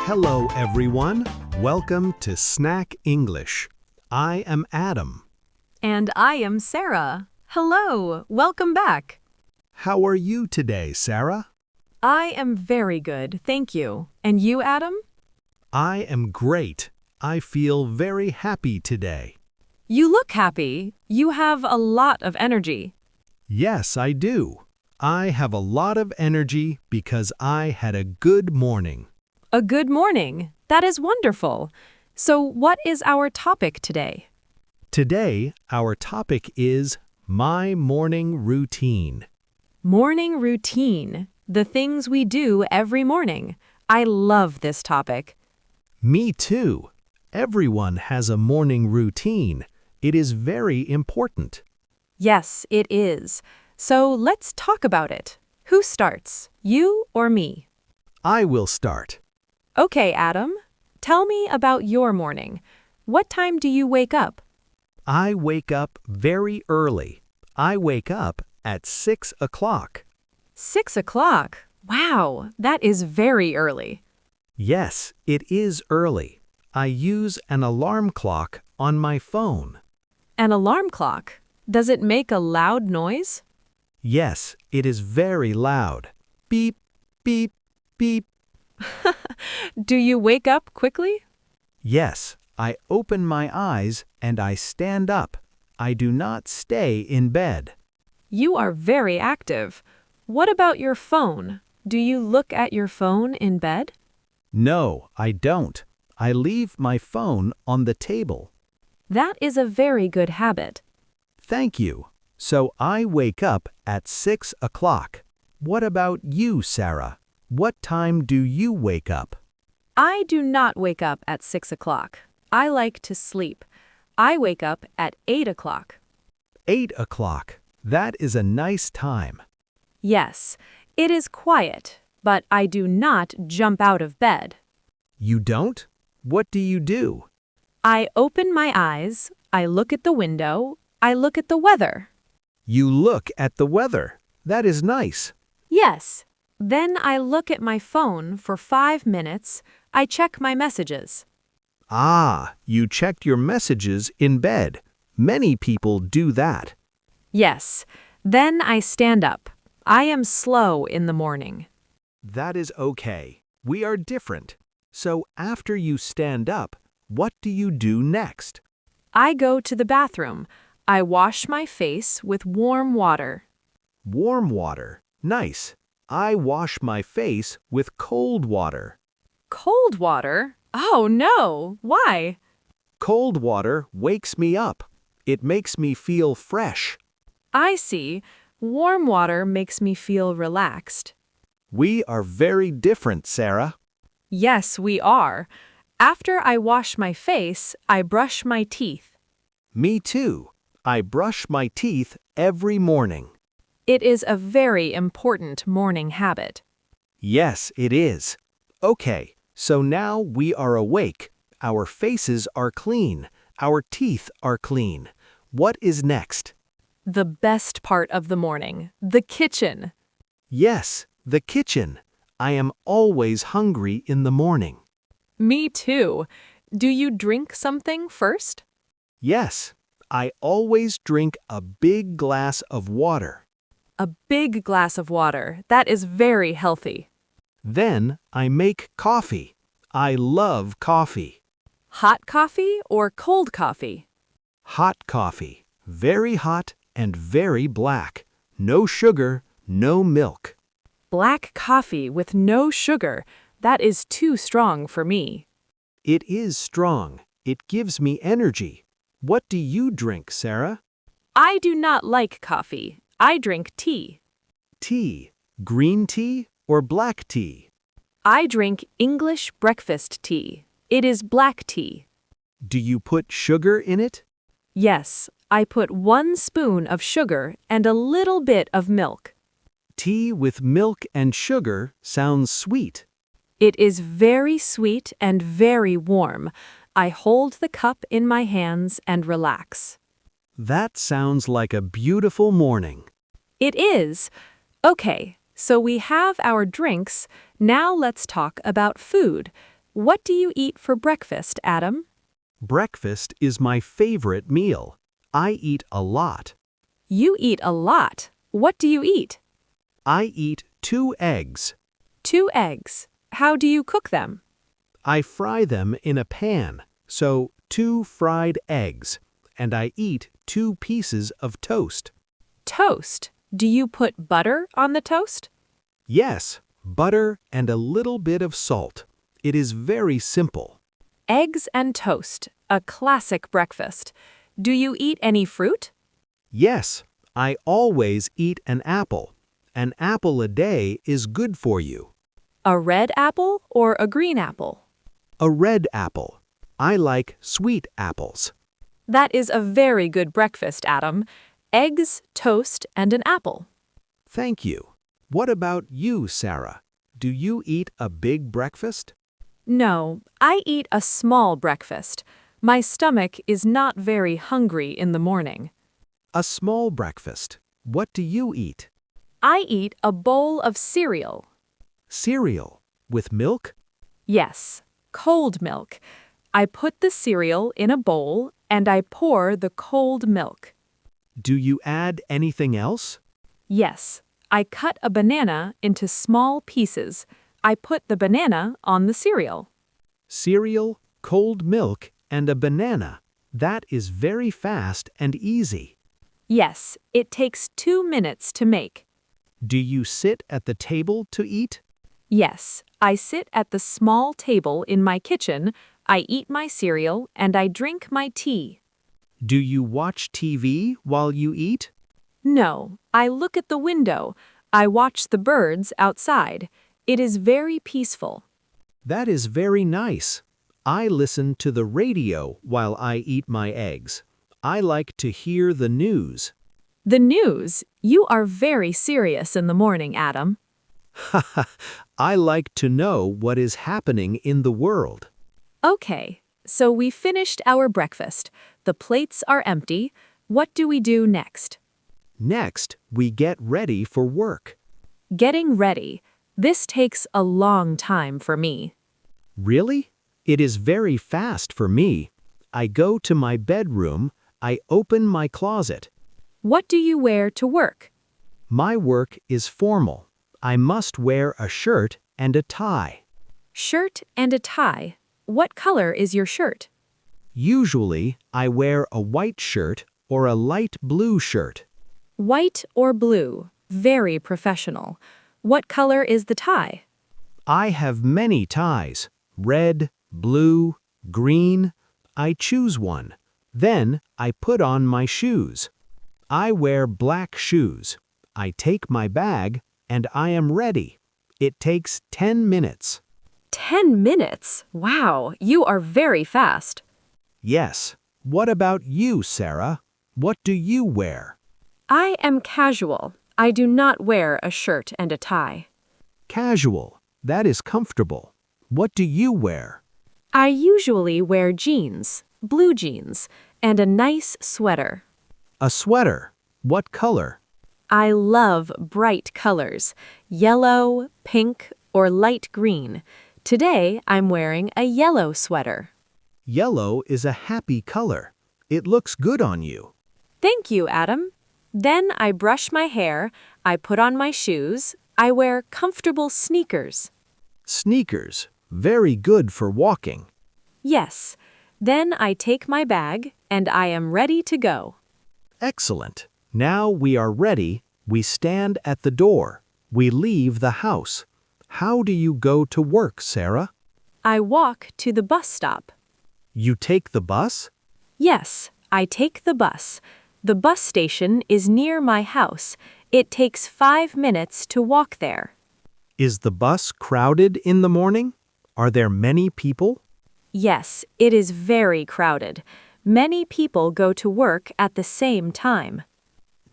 Hello, everyone. Welcome to Snack English. I am Adam. And I am Sarah. Hello, welcome back. How are you today, Sarah? I am very good, thank you. And you, Adam? I am great. I feel very happy today. You look happy. You have a lot of energy. Yes, I do. I have a lot of energy because I had a good morning. A good morning. That is wonderful. So what is our topic today? Today, our topic is my morning routine. Morning routine. The things we do every morning. I love this topic. Me too. Everyone has a morning routine. It is very important. Yes, it is. So let's talk about it. Who starts? You or me? I will start. Okay, Adam. Tell me about your morning. What time do you wake up? I wake up very early. I wake up at 6 o'clock. 6 o'clock. Wow, that is very early. Yes, it is early. I use an alarm clock on my phone. An alarm clock. Does it make a loud noise? Yes, it is very loud. Beep, beep, beep. Do you wake up quickly? Yes, I open my eyes and I stand up. I do not stay in bed. You are very active. What about your phone? Do you look at your phone in bed? No, I don't. I leave my phone on the table. That is a very good habit. Thank you. So I wake up at 6 o'clock. What about you, Sarah? What time do you wake up? I do not wake up at 6 o'clock. I like to sleep. I wake up at 8 o'clock. 8 o'clock. That is a nice time. Yes, it is quiet, but I do not jump out of bed. You don't? What do you do? I open my eyes, I look at the window, I look at the weather. You look at the weather. That is nice. Yes. Then I look at my phone for 5 minutes. I check my messages. Ah, you checked your messages in bed. Many people do that. Yes. Then I stand up. I am slow in the morning. That is okay. We are different. So after you stand up, what do you do next? I go to the bathroom. I wash my face with warm water. Warm water. Nice. I wash my face with cold water. Cold water? Oh no! Why? Cold water wakes me up. It makes me feel fresh. I see. Warm water makes me feel relaxed. We are very different, Sarah. Yes, we are. After I wash my face, I brush my teeth. Me too. I brush my teeth every morning. It is a very important morning habit. Yes, it is. Okay, so now we are awake. Our faces are clean. Our teeth are clean. What is next? The best part of the morning, the kitchen. Yes, the kitchen. I am always hungry in the morning. Me too. Do you drink something first? Yes, I always drink a big glass of water. A big glass of water. That is very healthy. Then I make coffee. I love coffee. Hot coffee or cold coffee? Hot coffee. Very hot and very black. No sugar, no milk. Black coffee with no sugar. That is too strong for me. It is strong. It gives me energy. What do you drink, Sarah? I do not like coffee. I drink tea. Tea. Green tea or black tea? I drink English breakfast tea. It is black tea. Do you put sugar in it? Yes, I put 1 spoon of sugar and a little bit of milk. Tea with milk and sugar sounds sweet. It is very sweet and very warm. I hold the cup in my hands and relax. That sounds like a beautiful morning. It is. Okay, so we have our drinks. Now let's talk about food. What do you eat for breakfast, Adam? Breakfast is my favorite meal. I eat a lot. You eat a lot. What do you eat? I eat 2 eggs. 2 eggs. How do you cook them? I fry them in a pan, so 2 fried eggs, and I eat 2 pieces of toast. Toast. Do you put butter on the toast? Yes, butter and a little bit of salt. It is very simple. Eggs and toast. A classic breakfast. Do you eat any fruit? Yes, I always eat an apple. An apple a day is good for you. A red apple or a green apple? A red apple. I like sweet apples. That is a very good breakfast, Adam. Eggs, toast, and an apple. Thank you. What about you, Sarah? Do you eat a big breakfast? No, I eat a small breakfast. My stomach is not very hungry in the morning. A small breakfast. What do you eat? I eat a bowl of cereal. Cereal. With milk? Yes, cold milk. I put the cereal in a bowl and I pour the cold milk. Do you add anything else? Yes, I cut a banana into small pieces. I put the banana on the cereal. Cereal, cold milk, and a banana. That is very fast and easy. Yes, it takes 2 minutes to make. Do you sit at the table to eat? Yes, I sit at the small table in my kitchen, I eat my cereal, and I drink my tea. Do you watch TV while you eat? No, I look at the window. I watch the birds outside. It is very peaceful. That is very nice. I listen to the radio while I eat my eggs. I like to hear the news. The news? You are very serious in the morning, Adam. I like to know what is happening in the world. Okay, so we finished our breakfast. The plates are empty. What do we do next? Next, we get ready for work. Getting ready. This takes a long time for me. Really? It is very fast for me. I go to my bedroom, I open my closet. What do you wear to work? My work is formal. I must wear a shirt and a tie. Shirt and a tie. What color is your shirt? Usually, I wear a white shirt or a light blue shirt. White or blue. Very professional. What color is the tie? I have many ties. Red, blue, green. I choose one. Then I put on my shoes. I wear black shoes. I take my bag and I am ready. It takes 10 minutes. 10 minutes? Wow, you are very fast. Yes. What about you, Sarah? What do you wear? I am casual. I do not wear a shirt and a tie. Casual. That is comfortable. What do you wear? I usually wear jeans, blue jeans, and a nice sweater. A sweater. What color? I love bright colors, yellow, pink, or light green. Today I'm wearing a yellow sweater. Yellow is a happy color. It looks good on you. Thank you, Adam. Then I brush my hair, I put on my shoes, I wear comfortable sneakers. Sneakers. Very good for walking. Yes. Then I take my bag and I am ready to go. Excellent. Now we are ready. We stand at the door. We leave the house. How do you go to work, Sarah? I walk to the bus stop. You take the bus? Yes, I take the bus. The bus station is near my house. It takes 5 minutes to walk there. Is the bus crowded in the morning? Are there many people? Yes, it is very crowded. Many people go to work at the same time.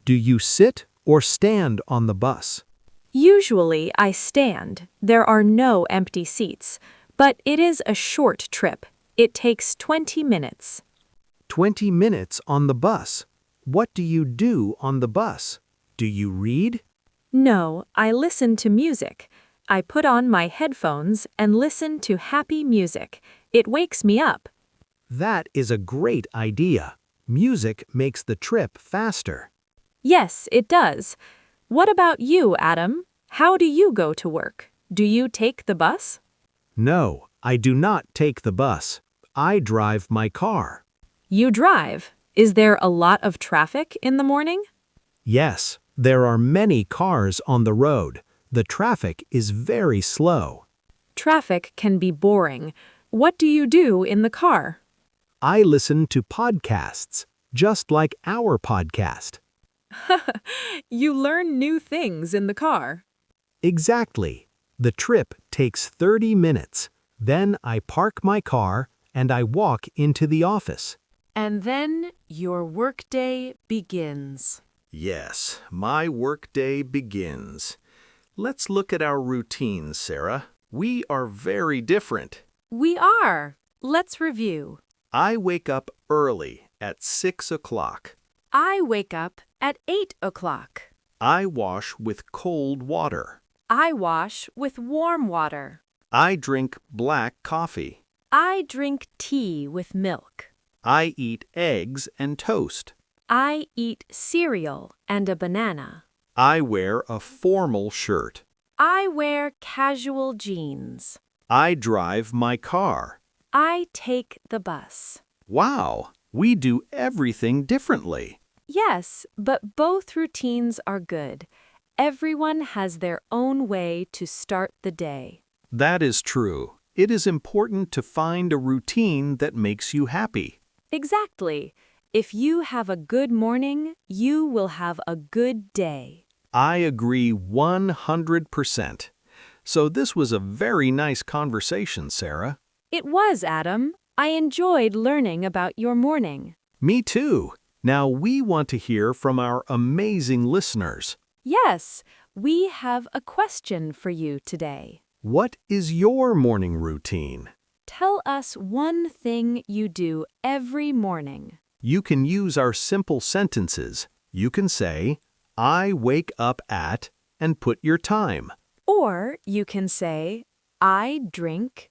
Do you sit or stand on the bus? Usually I stand. There are no empty seats. But it is a short trip. It takes 20 minutes. 20 minutes on the bus. What do you do on the bus? Do you read? No, I listen to music. I put on my headphones and listen to happy music. It wakes me up. That is a great idea. Music makes the trip faster. Yes, it does. What about you, Adam? How do you go to work? Do you take the bus? No, I do not take the bus. I drive my car. You drive. Is there a lot of traffic in the morning? Yes, there are many cars on the road. The traffic is very slow. Traffic can be boring. What do you do in the car? I listen to podcasts, just like our podcast. You learn new things in the car. Exactly. The trip takes 30 minutes. Then I park my car and I walk into the office. And then your workday begins. Yes, my workday begins. Let's look at our routines, Sarah. We are very different. We are. Let's review. I wake up early at 6 o'clock. I wake up at 8 o'clock. I wash with cold water. I wash with warm water. I drink black coffee. I drink tea with milk. I eat eggs and toast. I eat cereal and a banana. I wear a formal shirt. I wear casual jeans. I drive my car. I take the bus. Wow, we do everything differently. Yes, but both routines are good. Everyone has their own way to start the day. That is true. It is important to find a routine that makes you happy. Exactly. If you have a good morning, you will have a good day. I agree 100%. So this was a very nice conversation, Sarah. It was, Adam. I enjoyed learning about your morning. Me too. Now we want to hear from our amazing listeners. Yes, we have a question for you today. What is your morning routine? Tell us one thing you do every morning. You can use our simple sentences. You can say, I wake up at, and put your time. Or you can say, I drink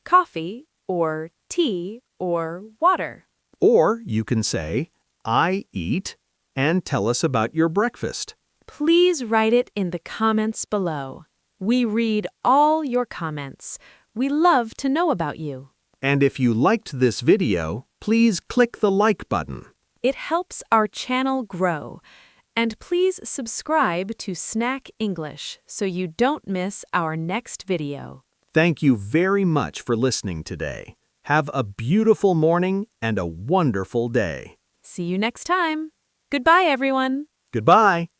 coffee or tea or water. Or you can say, I eat, and tell us about your breakfast. Please write it in the comments below. We read all your comments. We love to know about you. And if you liked this video, please click the like button. It helps our channel grow. And please subscribe to Snack English so you don't miss our next video. Thank you very much for listening today. Have a beautiful morning and a wonderful day. See you next time. Goodbye, everyone. Goodbye.